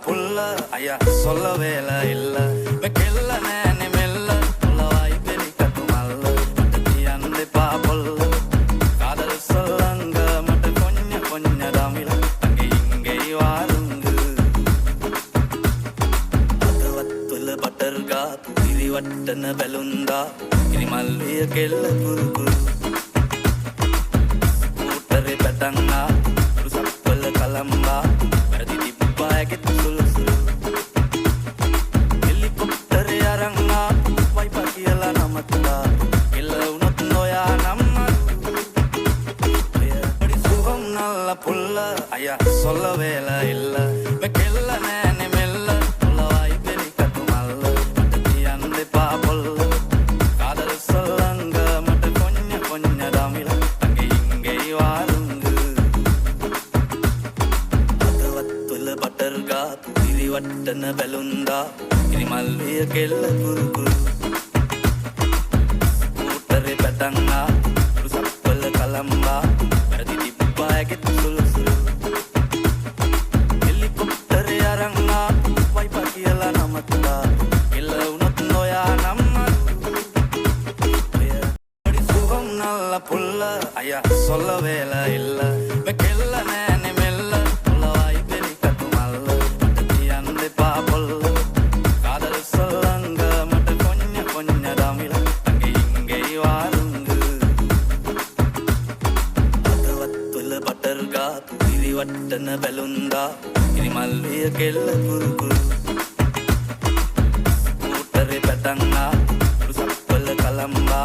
புள்ள ஐயா சொல்ல வேலை இல்ல வெக்கெல்ல நேனி மெல்ல உள்ளவாய் பெரி கட்டுமல்ல அந்த பாப்பொல்ல காதல் சொல்லங்க மட்டும் கொஞ்சம் கொஞ்சம் தமிழ அங்கே இங்கே வாருங்க வத்துல பட்டர்கா திரி வட்டன பெலுந்தா இனி மல்லிய கெல்ல குரு குரு கூட்டரை பெட்டங்கா chappal கலம்பா gitu sulu-sulu helikopter yaranga vai pakiyala namatla illa unot noya namma adi sugam nalla pulla aya solla vela illa mekella nene mella pulla vai beli katumalla matti ande paapolla kadal sollanga mata konnya konnya damila ange inge varungu adavattula butterga tiri vattana belunda ini malliya kella kuru kuru mootare petanga sappala kalamba beradi dibba gitu sulu sulu helicopter yaranga vai pakiyala namatla illa unot noya namma adi sugam nalla pulla aya solla vela illa mekella nene mella உள்ளவாய் பெரி கட்டுமல்ல மட்டி அந்த பாப்பொல்ல காதல் சொல்லங்க மட்டும் கொஞ்சம் கொஞ்சம் தமிழ அங்கே இங்கே வாருங்க அதவத்துல பட்டர்கா திரி வட்டன பெலுந்தா இனி மல்லிய கெல்ல குரு குரு கூட்டரை பெட்டங்கா சப்பல் கலம்பா